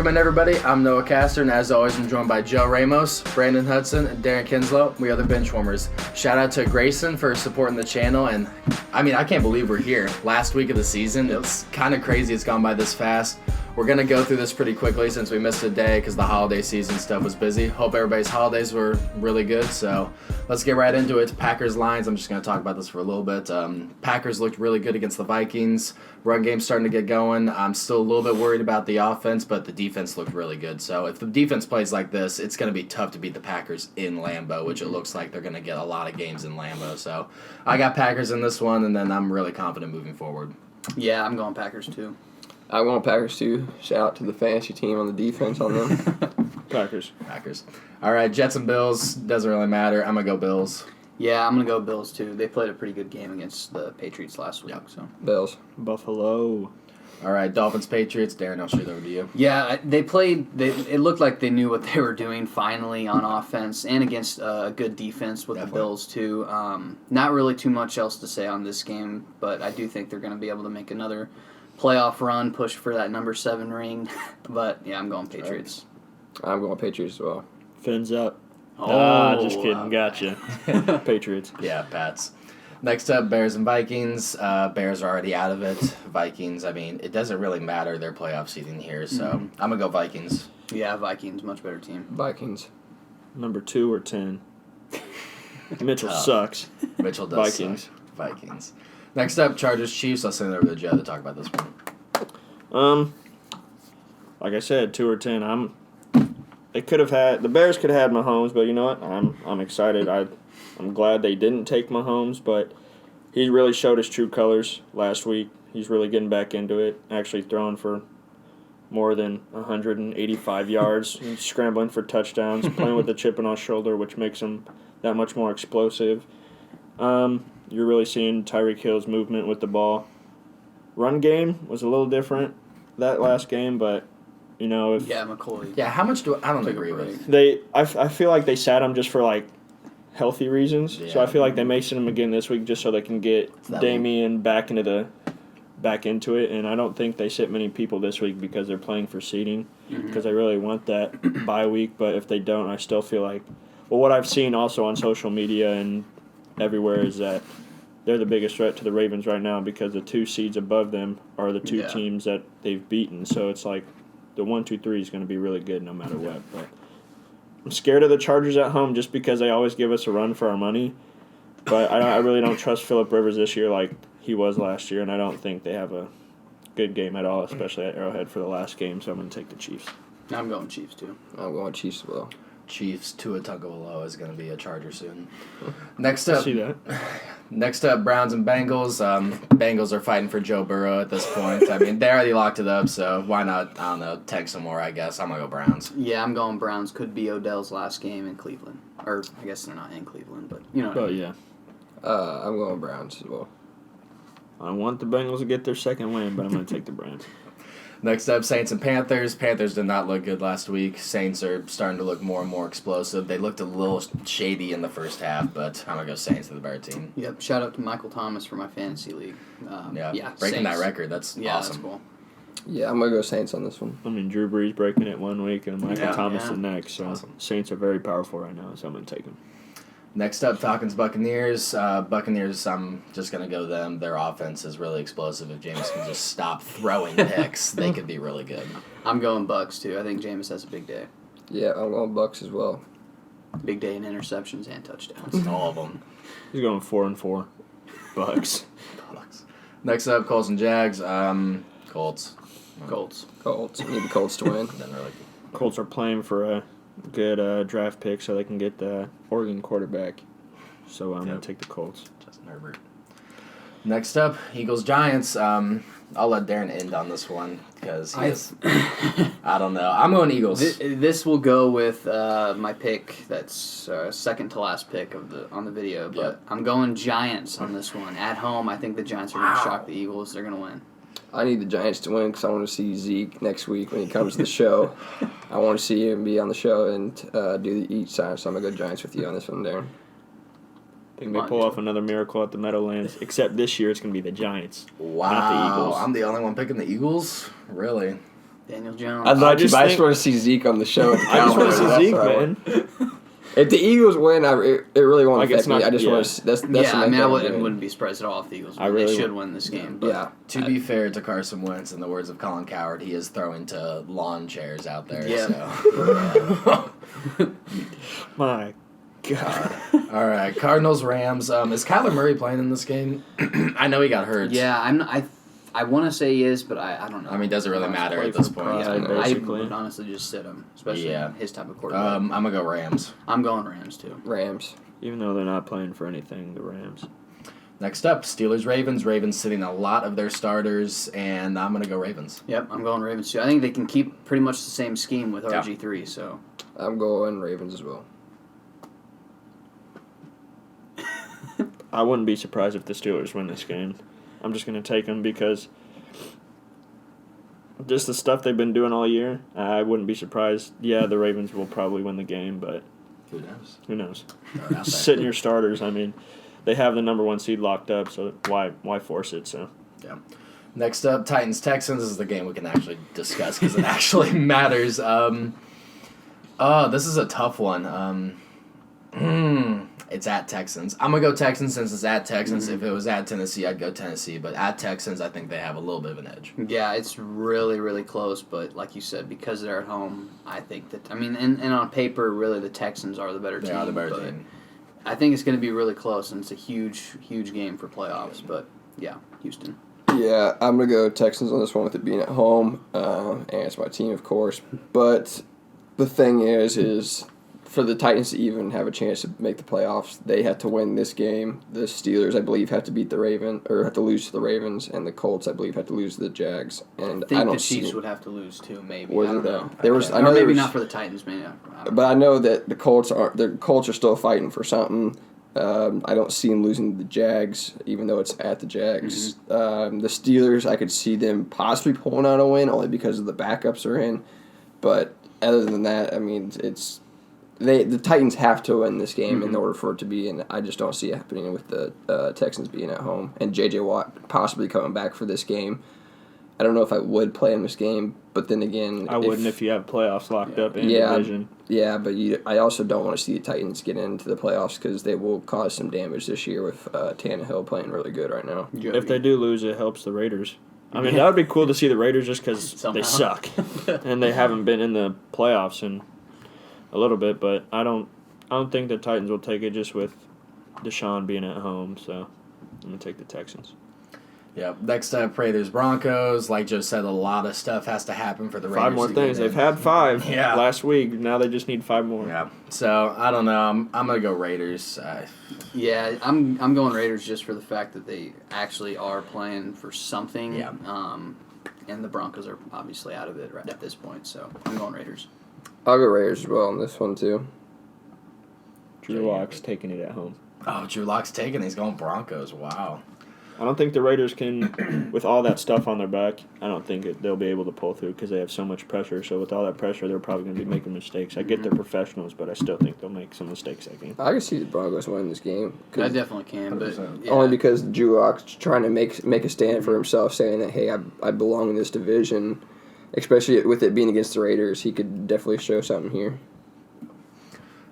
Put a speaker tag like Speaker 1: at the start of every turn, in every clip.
Speaker 1: Welcome in, everybody. I'm Noah Castor, and as always, I'm joined by Joe Ramos, Brandon Hudson, and Darren Kinslow. We are the Benchwarmers. Shout out to Grayson for supporting the channel, and I can't believe we're here. Last week of the season, it's kind of crazy it's gone by this fast. We're going to go through this pretty quickly since we missed a day because the holiday season stuff was busy. Hope everybody's holidays were really good, so let's get right into it. Packers lines, I'm just going to talk about this for a little bit. Packers looked really good against the Vikings. Run game's starting to get going. I'm still a little bit worried about the offense, but the defense looked really good. So if the defense plays like this, it's going to be tough to beat the Packers in Lambeau, which it looks like they're going to get a lot of games in Lambeau. So I got Packers in this one, and then I'm really confident moving forward.
Speaker 2: Yeah, I'm going Packers too.
Speaker 3: I want Packers too. Shout out to the fantasy team on the defense on them.
Speaker 4: Packers.
Speaker 1: All right, Jets and Bills. Doesn't really matter. I'm going to go Bills.
Speaker 2: Yeah, I'm going to go Bills too. They played a pretty good game against the Patriots last week.
Speaker 1: Yep.
Speaker 2: So
Speaker 3: Bills.
Speaker 4: Buffalo.
Speaker 1: All right, Dolphins, Patriots. Darren, I'll shoot it over to you.
Speaker 2: yeah, they played. It looked like they knew what they were doing finally on offense and against a good defense with
Speaker 1: Definitely.
Speaker 2: the Bills too. Not really too much else to say on this game, but I do think they're going to be able to make another playoff run, push for that number 7 ring. But yeah, I'm going Patriots.
Speaker 3: I'm going Patriots as well.
Speaker 4: Fins up. Just kidding.
Speaker 2: okay.
Speaker 4: Gotcha. Patriots.
Speaker 1: Yeah, Pats. Next up, Bears and Vikings. Bears are already out of it. Vikings, it doesn't really matter their playoff seeding here, so I'm going to go Vikings.
Speaker 2: Yeah, Vikings, much better team.
Speaker 3: Vikings.
Speaker 4: Number 2 or 10. Mitchell
Speaker 1: Tough.
Speaker 4: sucks.
Speaker 1: Mitchell does
Speaker 4: Vikings.
Speaker 1: suck. Vikings. Next up, Chargers, Chiefs. I'll send it over to Joe to talk about this one.
Speaker 4: Like I said, 2 or 10. The Bears could have had Mahomes, but you know what? I'm excited. I'm glad they didn't take Mahomes, but he really showed his true colors last week. He's really getting back into it, actually throwing for more than 185 yards, and scrambling for touchdowns, playing with the chip on his shoulder, which makes him that much more explosive. You're really seeing Tyreek Hill's movement with the ball. Run game was a little different that last game, but you know if
Speaker 2: Yeah, McCoy.
Speaker 1: Yeah, how much do I don't
Speaker 2: Took a
Speaker 1: agree
Speaker 2: break.
Speaker 1: with?
Speaker 4: I feel like they sat him just for like healthy reasons. So I
Speaker 1: Yeah.
Speaker 4: feel like they may sit him again this week just so they can get
Speaker 1: that
Speaker 4: Damian back into it. And I don't think they sit many people this week because they're playing for seeding because they really want that bye week. But if they don't, I still feel like what I've seen also on social media and everywhere is that they're the biggest threat to the Ravens right now because the 2 seeds above them are the 2
Speaker 2: Yeah.
Speaker 4: teams that they've beaten. So it's like the 1, 2, 3 is going to be really good no matter what. But I'm scared of the Chargers at home just because they always give us a run for our money. But I really don't trust Phillip Rivers this year like he was last year, and I don't think they have a good game at all, especially at Arrowhead for the last game. So I'm going to take the Chiefs.
Speaker 2: I'm going Chiefs too.
Speaker 3: I'm going Chiefs as well.
Speaker 1: Chiefs, Tua Tagovailoa is going to be a Charger soon. Next up,
Speaker 4: See that?
Speaker 1: Browns and Bengals. Bengals are fighting for Joe Burrow at this point. They already locked it up, so why not, I don't know, take some more, I guess. I'm going to go Browns.
Speaker 2: Yeah, I'm going Browns. Could be Odell's last game in Cleveland. Or, I guess they're not in Cleveland, but you know what I
Speaker 4: But
Speaker 2: mean.
Speaker 4: yeah,
Speaker 3: I'm going Browns as well.
Speaker 4: I want the Bengals to get their second win, but I'm going to take the Browns.
Speaker 1: Next up, Saints and Panthers. Panthers did not look good last week. Saints are starting to look more and more explosive. They looked a little shady in the first half, but I'm going to go Saints to the better team.
Speaker 2: Yep, shout out to Michael Thomas for my fantasy league.
Speaker 1: Breaking that
Speaker 2: Saints.
Speaker 1: record, that's
Speaker 2: Yeah,
Speaker 1: awesome.
Speaker 2: that's cool.
Speaker 3: Yeah, I'm going to go Saints on this one.
Speaker 4: Drew Brees breaking it 1 week and Michael
Speaker 1: Yeah.
Speaker 4: Thomas
Speaker 2: Yeah.
Speaker 4: the next. So
Speaker 1: Awesome.
Speaker 4: Saints are very powerful right now, so I'm going to take them.
Speaker 1: Next up, Falcons, Buccaneers. Buccaneers, I'm just going to go them. Their offense is really explosive. If James can just stop throwing picks, they could be really good.
Speaker 2: I'm going Bucks too. I think Jameis has a big day.
Speaker 3: Yeah, I'm going Bucks as well.
Speaker 2: Big day in interceptions and touchdowns.
Speaker 1: All of them.
Speaker 4: He's going 4-4. Bucks.
Speaker 1: Next up, Colts and Jags. Colts.
Speaker 2: Colts.
Speaker 3: Colts. Need the Colts to win.
Speaker 1: Doesn't really.
Speaker 4: Colts are playing for a good draft pick so they can get the Oregon quarterback. So I'm going to take the Colts.
Speaker 1: Justin Herbert. Next up, Eagles, Giants. I'll let Darren end on this one because I don't know. I'm going Eagles.
Speaker 2: This will go with my pick. That's second to last pick on the video. But
Speaker 1: Yep.
Speaker 2: I'm going Giants on this one. At home, I think the Giants are going to
Speaker 1: Wow.
Speaker 2: shock the Eagles. They're going to win.
Speaker 3: I need the Giants to win because I want to see Zeke next week when he comes to the show. I want to see him be on the show and do each side. So I'm going to go Giants with you on this one, Darren.
Speaker 4: think they pull off another miracle at the Meadowlands. Except this year, it's going to be the Giants.
Speaker 1: Wow.
Speaker 4: Not the Eagles.
Speaker 1: I'm the only one picking the Eagles? Really?
Speaker 2: Daniel Jones.
Speaker 3: I'd love to,
Speaker 4: just
Speaker 3: but I just
Speaker 4: think-
Speaker 3: want to see Zeke on the show. With the
Speaker 4: I just want to
Speaker 3: Cowboys.
Speaker 4: see
Speaker 3: That's
Speaker 4: Zeke,
Speaker 3: what I want.
Speaker 4: man.
Speaker 3: If the Eagles win, it really won't
Speaker 4: Like, it's
Speaker 3: affect me.
Speaker 4: not-
Speaker 3: I just
Speaker 4: yeah.
Speaker 3: want to. That's
Speaker 2: yeah,
Speaker 3: the
Speaker 2: I
Speaker 3: main
Speaker 2: mean,
Speaker 3: thing
Speaker 2: I
Speaker 3: I'm
Speaker 2: wouldn't,
Speaker 3: doing.
Speaker 2: wouldn't be surprised at all if the Eagles
Speaker 4: I
Speaker 2: win.
Speaker 4: really
Speaker 2: They should
Speaker 4: would.
Speaker 2: win this game. But
Speaker 3: Yeah.
Speaker 1: To be fair to Carson Wentz, in the words of Colin Coward, he is throwing to lawn chairs out there.
Speaker 2: Yeah.
Speaker 1: So.
Speaker 4: My God.
Speaker 1: All right, Cardinals Rams. Is Kyler Murray playing in this game? I know he got hurt.
Speaker 2: Yeah, I want to say he is, but I don't know.
Speaker 1: I mean, does it really matter
Speaker 4: Play
Speaker 1: at this
Speaker 4: for
Speaker 1: point?
Speaker 4: pride,
Speaker 2: I
Speaker 4: basically.
Speaker 2: would honestly just sit him, especially
Speaker 1: Yeah.
Speaker 2: his type of quarterback.
Speaker 1: I'm gonna go Rams.
Speaker 2: I'm going Rams too.
Speaker 3: Rams.
Speaker 4: Even though they're not playing for anything, the Rams.
Speaker 1: Next up, Steelers Ravens. Ravens sitting a lot of their starters, and I'm gonna go Ravens.
Speaker 2: Yep, I'm going Ravens too. I think they can keep pretty much the same scheme with
Speaker 1: Yeah.
Speaker 2: RG3. So
Speaker 3: I'm going Ravens as well.
Speaker 4: I wouldn't be surprised if the Steelers win this game. I'm just going to take them because just the stuff they've been doing all year, I wouldn't be surprised. Yeah, the Ravens will probably win the game, but
Speaker 1: Who knows?
Speaker 4: who knows?
Speaker 1: Throw it out there.
Speaker 4: Sitting your starters, I mean, they have the number 1 seed locked up, so why force it? So
Speaker 1: Yeah. Next up, Titans Texans. This is the game we can actually discuss because it actually matters. This is a tough one. It's at Texans. I'm gonna go Texans since it's at Texans. If it was at Tennessee, I'd go Tennessee. But at Texans, I think they have a little bit of an edge.
Speaker 2: yeah, it's really really close. But like you said, because they're at home, I think that and on paper, really the Texans are the better
Speaker 1: They
Speaker 2: team.
Speaker 1: are the better
Speaker 2: but
Speaker 1: team.
Speaker 2: I think it's going to be really close, and it's a huge game for playoffs. But yeah, Houston.
Speaker 3: Yeah, I'm gonna go Texans on this one with it being at home, and it's my team, of course. But the thing is for the Titans to even have a chance to make the playoffs, they have to win this game. The Steelers, I believe, have to beat the have to lose to the Ravens, and the Colts, I believe, have to lose to the Jags. And
Speaker 2: I think
Speaker 3: don't
Speaker 2: the Chiefs
Speaker 3: see.
Speaker 2: would have to lose too, maybe.
Speaker 3: Was
Speaker 2: I don't
Speaker 3: it
Speaker 2: know.
Speaker 3: that? There was. I
Speaker 2: Or
Speaker 3: know there
Speaker 2: maybe
Speaker 3: was,
Speaker 2: not for the Titans, man. I don't
Speaker 3: But
Speaker 2: know.
Speaker 3: I know that the Colts are still fighting for something. I don't see them losing to the Jags, even though it's at the Jags. The Steelers, I could see them possibly pulling out a win only because of the backups are in. But other than that, I mean, the Titans have to win this game in order for it to be, and I just don't see it happening with the Texans being at home and J.J. Watt possibly coming back for this game. I don't know if I would play in this game, but then again,
Speaker 4: I wouldn't if you have playoffs locked up in
Speaker 3: Yeah.
Speaker 4: division.
Speaker 3: Yeah, but I also don't want to see the Titans get into the playoffs because they will cause some damage this year with Tannehill playing really good right now.
Speaker 4: If they do lose, it helps the Raiders. I mean, that would be cool to see the Raiders just because
Speaker 2: Somehow.
Speaker 4: they suck and they haven't been in the playoffs in a little bit. But I don't think the Titans will take it just with Deshaun being at home. So I'm gonna take the Texans.
Speaker 1: Yeah. Next up, Raiders Broncos. Like Joe said, a lot of stuff has to happen for the Raiders.
Speaker 4: 5 more
Speaker 1: to get
Speaker 4: things.
Speaker 1: in.
Speaker 4: They've had 5
Speaker 1: Yeah.
Speaker 4: last week. Now they just need 5 more.
Speaker 1: Yeah. So I don't know. I'm gonna go Raiders.
Speaker 2: Yeah, I'm going Raiders just for the fact that they actually are playing for something.
Speaker 1: Yeah.
Speaker 2: And the Broncos are obviously out of it right at this point, so I'm going Raiders.
Speaker 3: I'll go Raiders as well on this one too.
Speaker 4: Drew Lock's taking it at home.
Speaker 1: Oh, Drew Lock's taking. He's going Broncos. Wow.
Speaker 4: I don't think the Raiders can, with all that stuff on their back, I don't think they'll be able to pull through because they have so much pressure. So with all that pressure, they're probably going to be making mistakes. I get they're professionals, but I still think they'll make some mistakes that game.
Speaker 3: I can see the Broncos winning this game.
Speaker 2: I definitely can, but
Speaker 1: 100%.
Speaker 2: yeah.
Speaker 3: Only because Drew Lock's trying to make a stand for himself, saying that, hey, I belong in this division. Especially with it being against the Raiders, he could definitely show something here.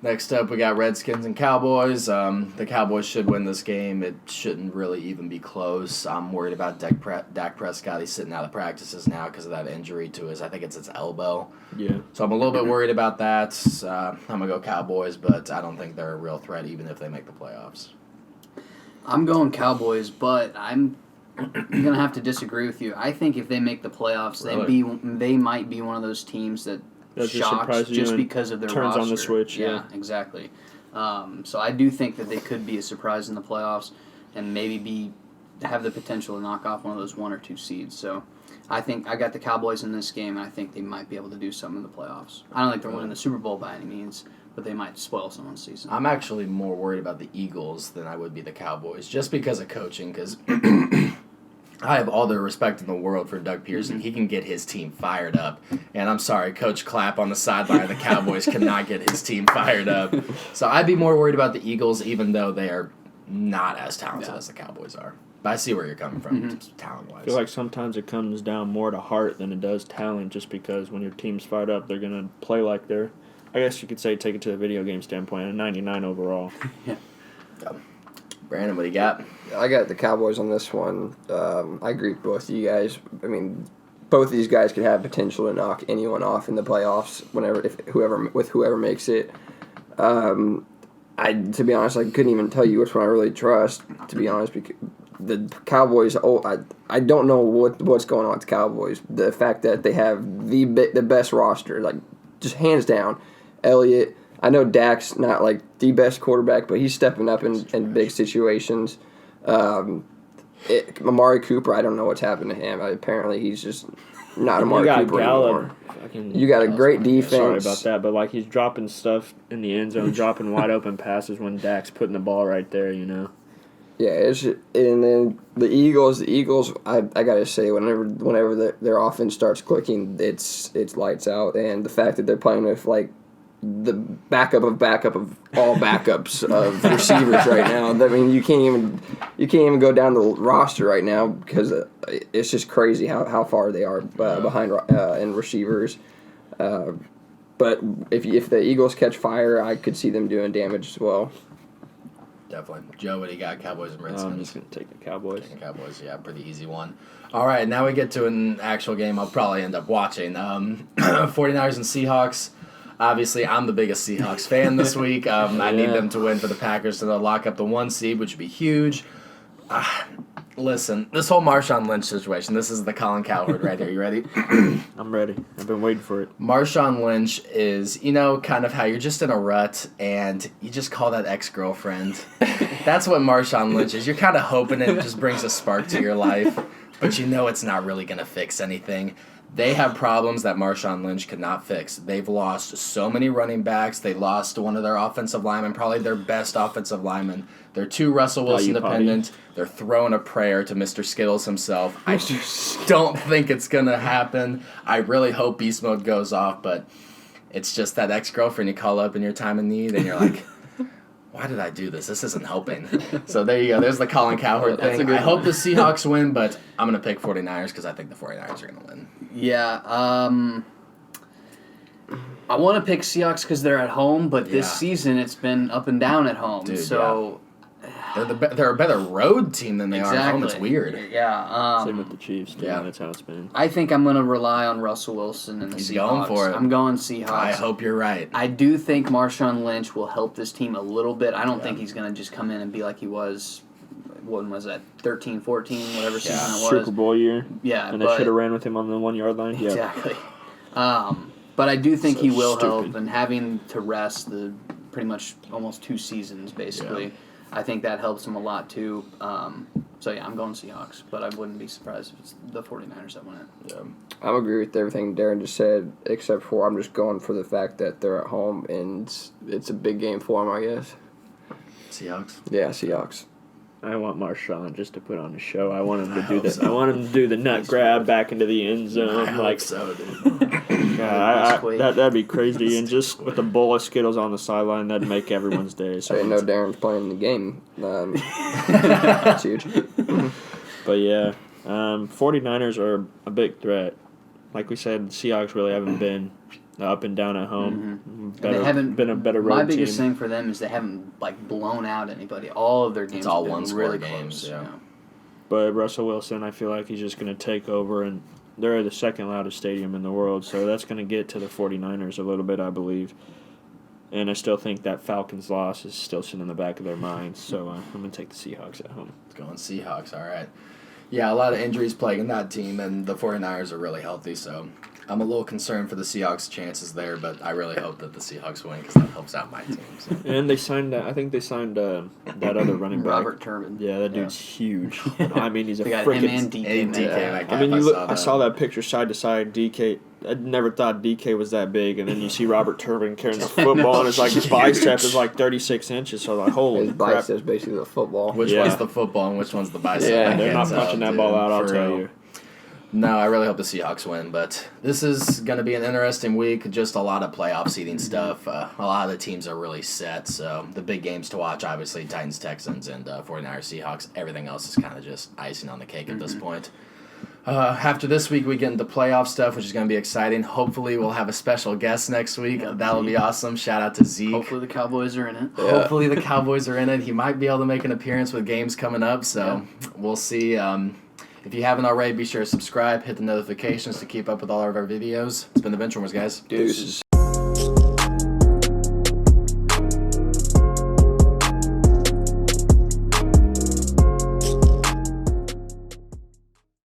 Speaker 1: Next up, we got Redskins and Cowboys. The Cowboys should win this game. It shouldn't really even be close. I'm worried about Dak Prescott. He's sitting out of practices now because of that injury to I think it's his elbow.
Speaker 4: Yeah.
Speaker 1: So I'm a little bit worried about that. I'm going to go Cowboys, but I don't think they're a real threat even if they make the playoffs.
Speaker 2: I'm going Cowboys, but I'm gonna have to disagree with you. I think if they make the playoffs,
Speaker 1: Really?
Speaker 2: they might be one of those teams that
Speaker 4: That just
Speaker 2: shocks
Speaker 4: surprises you
Speaker 2: just
Speaker 4: and
Speaker 2: because of their
Speaker 4: turns
Speaker 2: roster.
Speaker 4: on the switch, yeah.
Speaker 2: Exactly. So I do think that they could be a surprise in the playoffs and maybe have the potential to knock off one of those 1 or 2 seeds. So I think I got the Cowboys in this game, and I think they might be able to do something in the playoffs. I don't think they're winning the Super Bowl by any means, but they might spoil someone's season.
Speaker 1: I'm actually more worried about the Eagles than I would be the Cowboys, just because of coaching, because I have all the respect in the world for Doug Pearson. He can get his team fired up. And I'm sorry, Coach Clapp on the sideline of the Cowboys cannot get his team fired up. So I'd be more worried about the Eagles, even though they are not as talented as the Cowboys are. But I see where you're coming from,
Speaker 2: Mm-hmm.
Speaker 1: talent-wise.
Speaker 4: I feel like sometimes it comes down more to heart than it does talent, just because when your team's fired up, they're going to play like they're, I guess you could say, take it to the video game standpoint, a 99 overall.
Speaker 1: Brandon, what do you got?
Speaker 3: I got the Cowboys on this one. I agree with both of you guys. I mean, both of these guys could have potential to knock anyone off in the playoffs whoever makes it. To be honest, I couldn't even tell you which one I really trust. To be honest, because the Cowboys. I don't know what's going on with the Cowboys. The fact that they have the best roster, like just hands down. Elliott. I know Dak's not like the best quarterback, but he's stepping up in big situations. Amari Cooper, I don't know what's happened to him. Apparently, he's just not Amari Cooper anymore. You got a great defense.
Speaker 4: Sorry about that, but like he's dropping stuff in the end zone, dropping wide open passes when Dak's putting the ball right there.
Speaker 3: Yeah, and then the Eagles. I gotta say, whenever their offense starts clicking, it's lights out. And the fact that they're playing with like the backup of all backups of receivers right now. I mean, you can't even go down the roster right now because it's just crazy how far they are behind in receivers. But if the Eagles catch fire, I could see them doing damage as well.
Speaker 1: Definitely. Joe, what do you got? Cowboys and Redskins?
Speaker 4: I'm just going to take the Cowboys.
Speaker 1: Cowboys, yeah, pretty easy one. All right, now we get to an actual game I'll probably end up watching. 49ers and Seahawks. Obviously, I'm the biggest Seahawks fan this week. I need them to win for the Packers to lock up the 1 seed, which would be huge. Listen, this whole Marshawn Lynch situation, this is the Colin Cowherd right here. You ready?
Speaker 4: I'm ready. I've been waiting for it.
Speaker 1: Marshawn Lynch is, kind of how you're just in a rut and you just call that ex-girlfriend. That's what Marshawn Lynch is. You're kind of hoping it just brings a spark to your life, but it's not really going to fix anything. They have problems that Marshawn Lynch could not fix. They've lost so many running backs. They lost one of their offensive linemen, probably their best offensive lineman. They're too Russell Wilson dependent. They're throwing a prayer to Mr. Skittles himself. I just don't think it's going to happen. I really hope Beast Mode goes off, but it's just that ex-girlfriend you call up in your time of need, and you're like, why did I do this? This isn't helping. So there you go. There's the Colin Cowherd thing. I hope the Seahawks win, but I'm going to pick 49ers because I think the 49ers are going to win.
Speaker 2: Yeah. I want to pick Seahawks because they're at home, but this season it's been up and down at home.
Speaker 1: Dude,
Speaker 2: so
Speaker 1: they're a better road team than they are at home. It's weird.
Speaker 2: Yeah.
Speaker 4: Same with the Chiefs, too.
Speaker 1: Yeah.
Speaker 4: That's how it's been.
Speaker 2: I think I'm going to rely on Russell Wilson and the
Speaker 1: He's
Speaker 2: Seahawks.
Speaker 1: going for it.
Speaker 2: I'm going Seahawks.
Speaker 1: I hope you're right.
Speaker 2: I do think Marshawn Lynch will help this team a little bit. I don't think he's going to just come in and be like he was, when was that, 13, 14, whatever season it was.
Speaker 4: Super Bowl year.
Speaker 2: Yeah.
Speaker 4: And they should have ran with him on the 1 yard line.
Speaker 2: Exactly. But I do think he will
Speaker 4: stupid.
Speaker 2: help, and having to rest the pretty much almost 2 seasons, basically.
Speaker 1: Yeah.
Speaker 2: I think that helps him a lot, too. So, I'm going Seahawks, but I wouldn't be surprised if it's the 49ers that win it.
Speaker 1: Yeah.
Speaker 3: I agree with everything Darren just said, except for I'm just going for the fact that they're at home and it's a big game for them, I guess.
Speaker 1: Seahawks?
Speaker 3: Yeah, Seahawks.
Speaker 4: I want Marshawn just to put on a show. I want him to do this. I want him to do the nut grab back into the end zone.
Speaker 1: I hope so, dude.
Speaker 4: That'd be crazy. And just with a bowl of Skittles on the sideline, that'd make everyone's day.
Speaker 3: I didn't know Darren's playing the game. That's huge.
Speaker 4: But yeah, 49ers are a big threat. Like we said, the Seahawks really haven't been up and down at home.
Speaker 2: They haven't
Speaker 4: been a better road
Speaker 2: My biggest
Speaker 4: team.
Speaker 2: thing for them is they haven't blown out anybody. All of their games
Speaker 1: It's all
Speaker 2: have been
Speaker 1: one-score
Speaker 2: really
Speaker 1: games,
Speaker 2: close.
Speaker 1: yeah.
Speaker 4: But Russell Wilson, I feel like he's just going to take over, and they're the second loudest stadium in the world, so that's going to get to the 49ers a little bit, I believe. And I still think that Falcons loss is still sitting in the back of their minds, so I'm going to take the Seahawks at home.
Speaker 1: It's going Seahawks, all right. Yeah, a lot of injuries plaguing that team, and the 49ers are really healthy, so I'm a little concerned for the Seahawks' chances there, but I really hope that the Seahawks win because that helps out my team. So.
Speaker 4: And they signed, I think they signed that other running back.
Speaker 2: Robert Turbin.
Speaker 4: Yeah, that dude's huge. I mean, he's a
Speaker 2: They got him and
Speaker 4: freaking...
Speaker 2: DK.
Speaker 1: DK,
Speaker 4: I mean, I saw that picture side to side. DK, I never thought DK was that big, and then you see Robert Turbin carrying the football, and it's like his bicep is like 36 inches. So like, holy
Speaker 3: His
Speaker 4: crap!
Speaker 3: bicep's basically the football.
Speaker 1: Which one's the football and which one's the bicep?
Speaker 4: Yeah,
Speaker 1: I
Speaker 4: they're
Speaker 1: can't
Speaker 4: not
Speaker 1: tell,
Speaker 4: punching that
Speaker 1: dude,
Speaker 4: ball out. I'll
Speaker 1: for
Speaker 4: tell
Speaker 1: real.
Speaker 4: you.
Speaker 1: No, I really hope the Seahawks win, but this is going to be an interesting week. Just a lot of playoff seeding stuff. A lot of the teams are really set, so the big games to watch, obviously, Titans, Texans, and 49ers, Seahawks. Everything else is kind of just icing on the cake at this point. After this week, we get into playoff stuff, which is going to be exciting. Hopefully, we'll have a special guest next week.
Speaker 2: Yeah,
Speaker 1: That'll be awesome. Shout out to Zeke.
Speaker 2: Hopefully the Cowboys are in it.
Speaker 3: Yeah.
Speaker 1: Hopefully, the Cowboys are in it. He might be able to make an appearance with games coming up, so we'll see. If you haven't already, be sure to subscribe, hit the notifications to keep up with all of our videos. It's been the Benchwarmers, guys.
Speaker 3: Deuces.